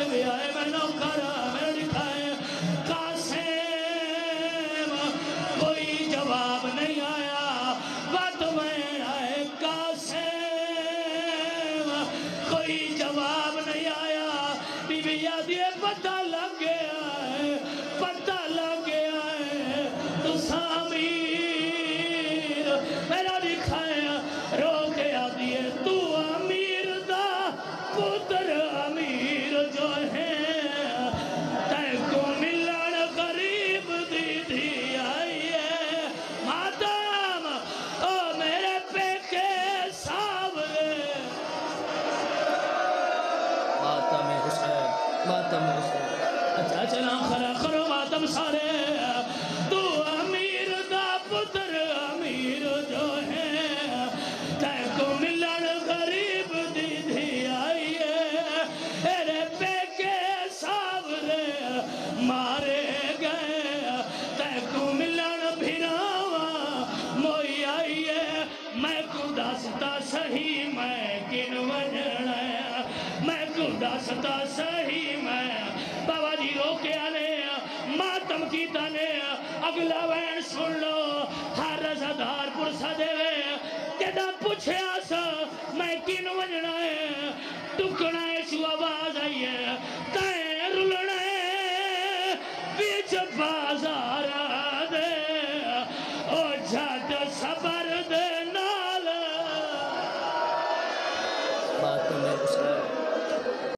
بھی آئے میں نوکر میں دکھائے قاسم کوئی جواب نہیں آیا بات میں آئے قاسم کوئی جواب نہیں آیا بی بی یاد یہ پتہ لگ گیا ہے پتہ لگ گیا ہے تو سامیر میرا دکھایا رو کے آدھی ہے تو امیر دا پتر امیر جو ہے تے کو ملن غریب دی دی آئی ہے ماتم او میرے پیکے ساورے ماتم حسین ماتم حسین اچھا چلا کھڑا کرو ماتم سارے تو امیر دا پتر امیر جو ہے تے کو ملن غریب دی دی آئی ہے میرے پیکے ساورے مارے گئے تے کو ملن بھراوا موئی آئی ہے میں کو دستا صحیح میں کن وجڑا میں کو دستا صحیح میں بابا جی رو کے آنے ماتم کی تانے اگلا when sun love Hare رضادار پرسا they Jeddah پوچھے آسا میں کن وجڑا ہے ٹکڑا ہے شو آواز آئی ہے تائیں رلنا ہے بیچ بازار دے او جھٹ صبر دے نال ماتم حسین